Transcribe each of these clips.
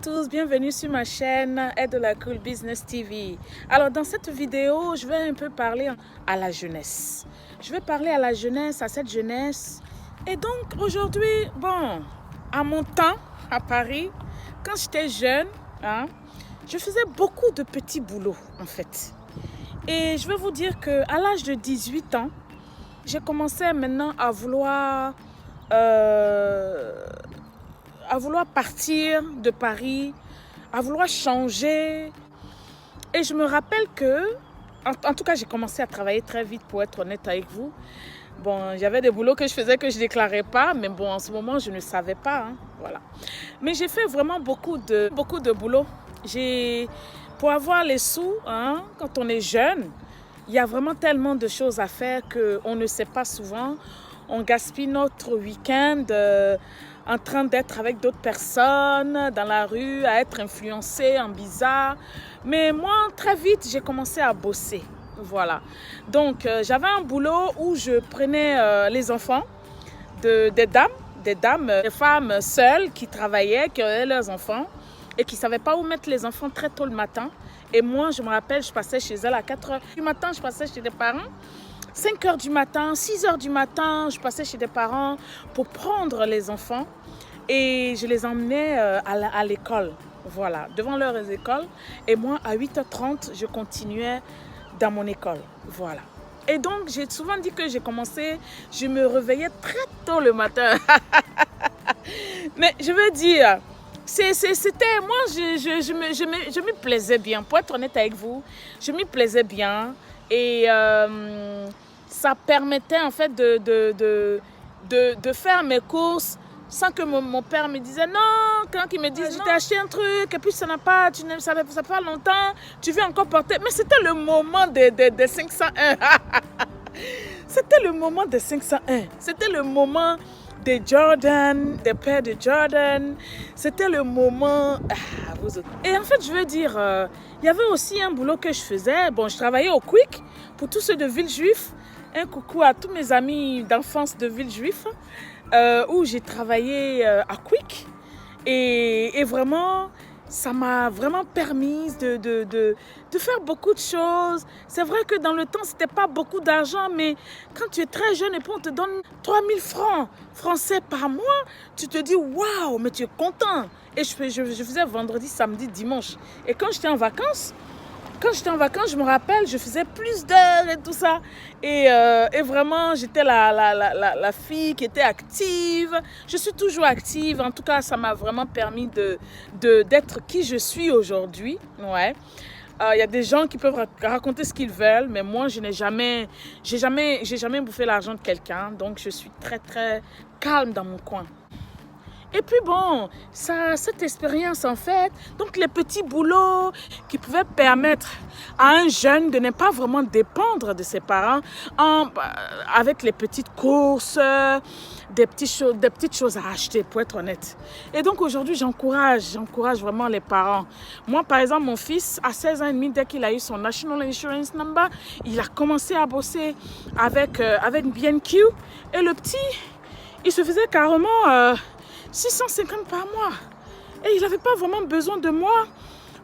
tous, bienvenue sur ma chaîne Aide la Cool Business TV. Alors dans cette vidéo, je vais un peu parler à la jeunesse. Je vais parler à la jeunesse, à cette jeunesse. Et donc aujourd'hui, bon, à mon temps, à Paris, quand j'étais jeune, je faisais beaucoup de petits boulots en fait. Et je vais vous dire qu'à l'âge de 18 ans, j'ai commencé maintenant à vouloir partir de Paris, à vouloir changer. Et je me rappelle que, en tout cas, j'ai commencé à travailler très vite pour être honnête avec vous. Bon, j'avais des boulots que je faisais que je ne déclarais pas, mais bon, en ce moment, je ne savais pas. Voilà. Mais j'ai fait vraiment beaucoup de boulot. Pour avoir les sous, quand on est jeune, il y a vraiment tellement de choses à faire qu'on ne sait pas souvent. On gaspille notre week-end en train d'être avec d'autres personnes dans la rue, à être influencé en bizarre. Mais moi, très vite, j'ai commencé à bosser. Voilà. Donc, j'avais un boulot où je prenais les enfants des femmes seules qui travaillaient, qui avaient leurs enfants et qui ne savaient pas où mettre les enfants très tôt le matin. Et moi, je me rappelle, je passais chez elles à 4 h du matin, je passais chez des parents. 5 h du matin, 6 h du matin, je passais chez des parents pour prendre les enfants et je les emmenais à l'école, voilà, devant leurs écoles. Et moi, à 8 h 30, je continuais dans mon école, voilà. Et donc, j'ai souvent dit que j'ai commencé, je me réveillais très tôt le matin. Mais je veux dire, c'était, moi, je m'y plaisais bien, pour être honnête avec vous, je m'y plaisais bien. Et ça permettait en fait de faire mes courses sans que mon père me disait non, quand il me disait je t'ai acheté un truc et puis ça n'a pas, ça fait pas longtemps, tu veux encore porter. Mais c'était le moment des 501. C'était le moment des 501. C'était le moment des Jordan, des paires de Jordan. C'était le moment... Et en fait, je veux dire, il y avait aussi un boulot que je faisais. Bon, je travaillais au Quick pour tous ceux de Villejuif. Un coucou à tous mes amis d'enfance de Villejuif, où j'ai travaillé à Quick. Et vraiment, ça m'a vraiment permis de faire beaucoup de choses. C'est vrai que dans le temps, ce n'était pas beaucoup d'argent, mais quand tu es très jeune et puis on te donne 3000 francs français par mois, tu te dis waouh, mais tu es content. Et je faisais vendredi, samedi, dimanche. Et quand j'étais en vacances, je me rappelle, je faisais plus d'heures et tout ça. Et vraiment, j'étais la fille qui était active. Je suis toujours active. En tout cas, ça m'a vraiment permis d'être qui je suis aujourd'hui. Ouais. Il y a des gens qui peuvent raconter ce qu'ils veulent, mais moi, j'ai jamais bouffé l'argent de quelqu'un. Donc, je suis très, très calme dans mon coin. Et puis bon, cette expérience en fait, donc les petits boulots qui pouvaient permettre à un jeune de ne pas vraiment dépendre de ses parents avec les petites courses, des petites choses à acheter pour être honnête. Et donc aujourd'hui, j'encourage vraiment les parents. Moi par exemple, mon fils à 16 ans et demi, dès qu'il a eu son National Insurance Number, il a commencé à bosser avec BNQ et le petit, il se faisait carrément... 650 par mois. Et il n'avait pas vraiment besoin de moi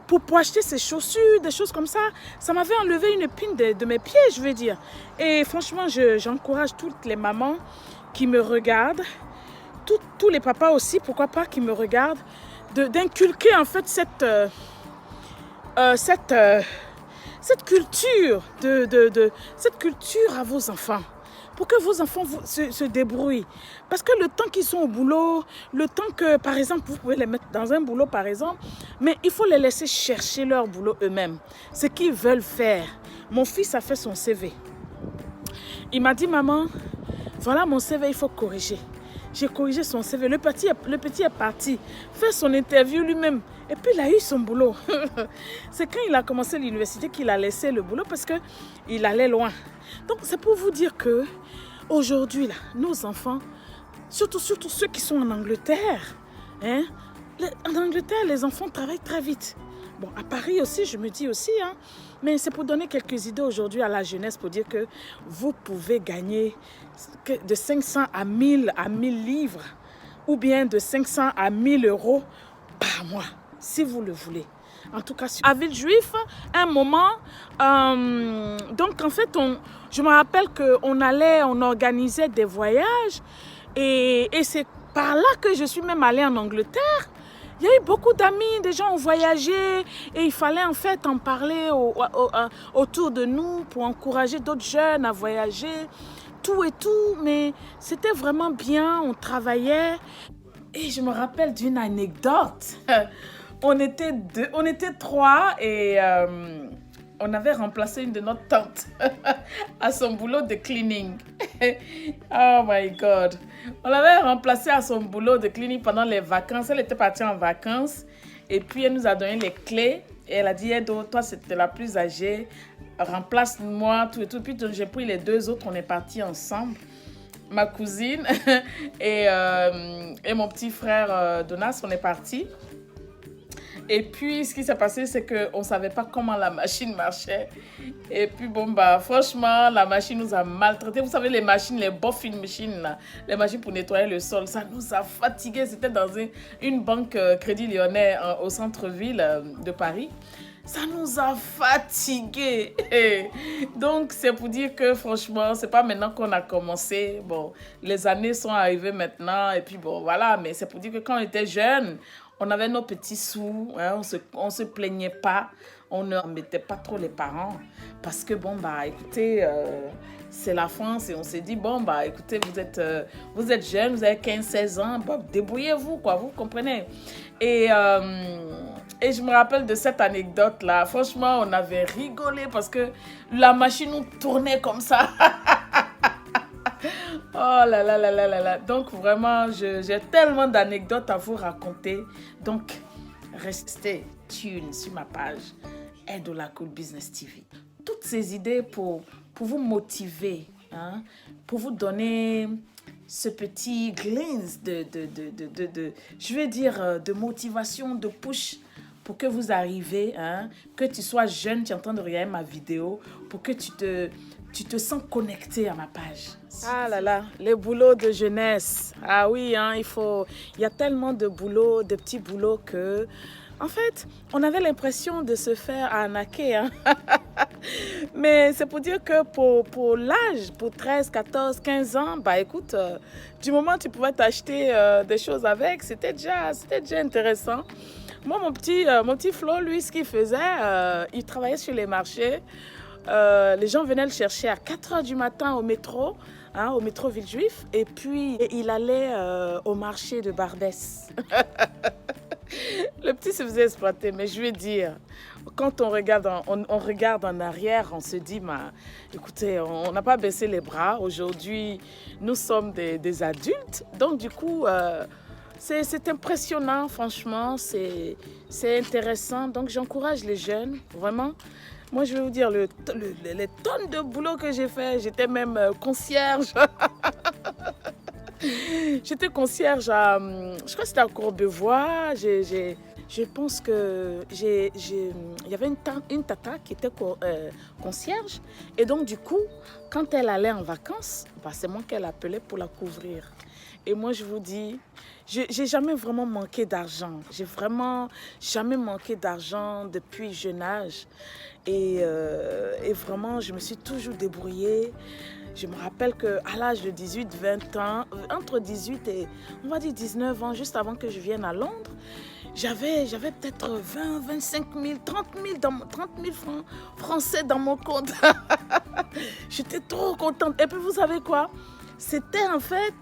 pour acheter ses chaussures, des choses comme ça. Ça m'avait enlevé une épine de mes pieds, je veux dire. Et franchement, j'encourage toutes les mamans qui me regardent, tous les papas aussi, pourquoi pas, qui me regardent, d'inculquer en fait cette culture cette culture à vos enfants. Pour que vos enfants se débrouillent. Parce que le temps qu'ils sont au boulot, le temps que, par exemple, vous pouvez les mettre dans un boulot, par exemple, mais il faut les laisser chercher leur boulot eux-mêmes, ce qu'ils veulent faire. Mon fils a fait son CV. Il m'a dit, maman, voilà mon CV, il faut corriger. J'ai corrigé son CV. Le petit est parti faire son interview lui-même. Et puis, il a eu son boulot. C'est quand il a commencé l'université qu'il a laissé le boulot parce qu'il allait loin. Donc, c'est pour vous dire que aujourd'hui, là, nos enfants, surtout ceux qui sont en Angleterre, en Angleterre, les enfants travaillent très vite. Bon, à Paris aussi, je me dis aussi, mais c'est pour donner quelques idées aujourd'hui à la jeunesse, pour dire que vous pouvez gagner de 500 à 1000 livres ou bien de 500 à 1000 euros par mois. si vous le voulez. En tout cas, à Villejuif, un moment, donc en fait, je me rappelle on organisait des voyages et c'est par là que je suis même allée en Angleterre. Il y a eu beaucoup d'amis, des gens ont voyagé et il fallait en fait en parler autour de nous pour encourager d'autres jeunes à voyager, tout et tout, mais c'était vraiment bien, on travaillait. Et je me rappelle d'une anecdote. On était trois et on avait remplacé une de notre tantes à son boulot de cleaning. Oh my God. On l'avait remplacée à son boulot de cleaning pendant les vacances. Elle était partie en vacances et puis elle nous a donné les clés. Et elle a dit, Edo, toi c'était la plus âgée, remplace-moi, tout et tout. Puis j'ai pris les deux autres, on est partis ensemble. Ma cousine et mon petit frère Donas, on est partis. Et puis, ce qui s'est passé, c'est qu'on ne savait pas comment la machine marchait. Et puis, bon, bah, franchement, la machine nous a maltraités. Vous savez, les machines, les boffin machines, là, les machines pour nettoyer le sol, ça nous a fatigués. C'était dans une banque Crédit Lyonnais au centre-ville de Paris. Ça nous a fatigués. Donc, c'est pour dire que, franchement, c'est pas maintenant qu'on a commencé. Bon, les années sont arrivées maintenant. Et puis, bon, voilà. Mais c'est pour dire que quand on était jeunes, on avait nos petits sous. Hein, on se plaignait pas. On ne mettait pas trop les parents. Parce que, bon, bah, écoutez, c'est la France. Et on s'est dit, bon, bah, écoutez, vous êtes jeunes, vous avez 15-16 ans. Bah, débrouillez-vous, quoi. Vous comprenez? Et je me rappelle de cette anecdote-là. Franchement, on avait rigolé parce que la machine nous tournait comme ça. Oh là là là là là là. Donc, vraiment, j'ai tellement d'anecdotes à vous raconter. Donc, restez tuned sur ma page Edola Cool Business TV. Toutes ces idées pour vous motiver, hein, pour vous donner ce petit glimpse je vais dire, de motivation, de push pour que vous arrivez, hein, que tu sois jeune, tu es en train de regarder ma vidéo, pour que tu te sens connecté à ma page. Ah là là, les boulots de jeunesse. Ah oui, hein, il y a tellement de boulots, de petits boulots que, en fait, on avait l'impression de se faire arnaquer. Hein. Mais c'est pour dire que pour l'âge, pour 13, 14, 15 ans, bah écoute, du moment où tu pouvais t'acheter des choses avec, c'était déjà intéressant. Moi, mon petit Flo, lui, ce qu'il faisait, il travaillait sur les marchés. Les gens venaient le chercher à 4h du matin au métro Villejuif. Et puis, il allait au marché de Barbès. Le petit se faisait exploiter, mais je vais dire, quand on regarde en arrière, on se dit, écoutez, on n'a pas baissé les bras. Aujourd'hui, nous sommes des adultes. Donc, du coup, c'est impressionnant, franchement. C'est intéressant. Donc, j'encourage les jeunes, vraiment. Moi, je vais vous dire, les tonnes de boulot que j'ai fait. J'étais même concierge. J'étais concierge à, je crois que c'était à Courbevoie. Je pense que il y avait une tata qui était concierge. Et donc, du coup, quand elle allait en vacances, bah, c'est moi qu'elle appelait pour la couvrir. Et moi, je vous dis, j'ai jamais vraiment manqué d'argent. J'ai vraiment jamais manqué d'argent depuis jeune âge. Et vraiment, je me suis toujours débrouillée. Je me rappelle qu'à l'âge de 18-20 ans, entre 18 et, on va dire 19 ans, juste avant que je vienne à Londres, j'avais peut-être 20, 25 000, 30 000 francs français dans mon compte. J'étais trop contente. Et puis, vous savez quoi? C'était en fait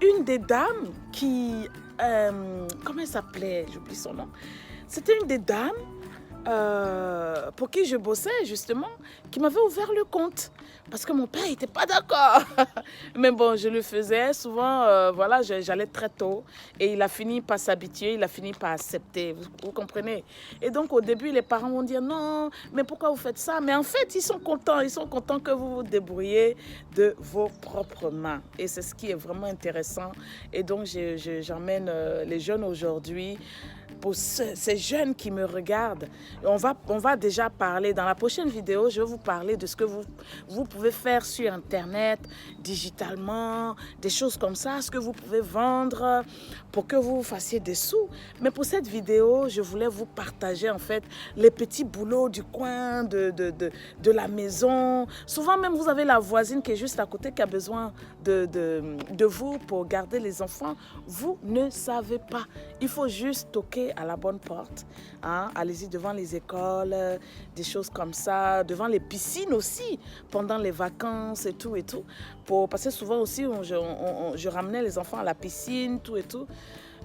une des dames qui... comment elle s'appelait? J'oublie son nom. C'était une des dames pour qui je bossais justement, qui m'avait ouvert le compte. Parce que mon père n'était pas d'accord. Mais bon, je le faisais. Souvent, voilà, j'allais très tôt. Et il a fini par s'habituer, il a fini par accepter. Vous comprenez? Et donc, au début, les parents vont dire non, mais pourquoi vous faites ça? Mais en fait, ils sont contents. Ils sont contents que vous vous débrouillez de vos propres mains. Et c'est ce qui est vraiment intéressant. Et donc, j'emmène les jeunes aujourd'hui pour ces jeunes qui me regardent. On va déjà parler, dans la prochaine vidéo, je vais vous parler de ce que vous pouvez faire sur Internet, digitalement, des choses comme ça, ce que vous pouvez vendre pour que vous fassiez des sous. Mais pour cette vidéo, je voulais vous partager en fait les petits boulots du coin, de la maison. Souvent même, vous avez la voisine qui est juste à côté qui a besoin de vous pour garder les enfants. Vous ne savez pas. Il faut juste toquer à la bonne porte. Hein? Allez-y devant les écoles, des choses comme ça, devant les piscines aussi, pendant les vacances et tout. Parce que souvent aussi, je ramenais les enfants à la piscine, tout et tout.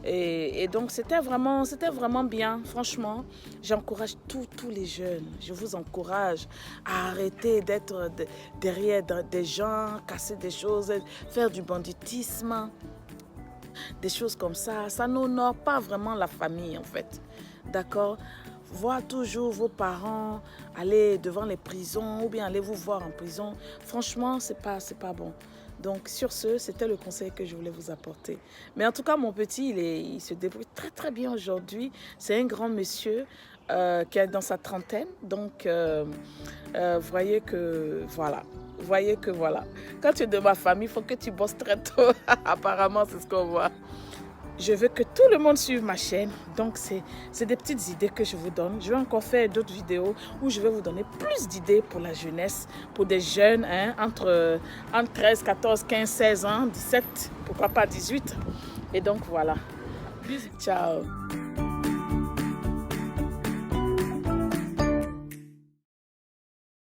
Et donc, c'était vraiment bien. Franchement, j'encourage tous les jeunes. Je vous encourage à arrêter d'être derrière des gens, casser des choses, faire du banditisme, des choses comme ça. Ça n'honore pas vraiment la famille, en fait. D'accord? Voir toujours vos parents aller devant les prisons ou bien aller vous voir en prison. Franchement, c'est pas bon. Donc, sur ce, c'était le conseil que je voulais vous apporter. Mais en tout cas, mon petit, il se débrouille très, très bien aujourd'hui. C'est un grand monsieur qui est dans sa trentaine. Donc, voyez que voilà. Quand tu es de ma famille, il faut que tu bosses très tôt. Apparemment, c'est ce qu'on voit. Je veux que tout le monde suive ma chaîne. Donc, c'est des petites idées que je vous donne. Je vais encore faire d'autres vidéos où je vais vous donner plus d'idées pour la jeunesse, pour des jeunes, hein, entre 13, 14, 15, 16 ans, 17, pourquoi pas 18. Et donc, voilà. Bisous. Ciao.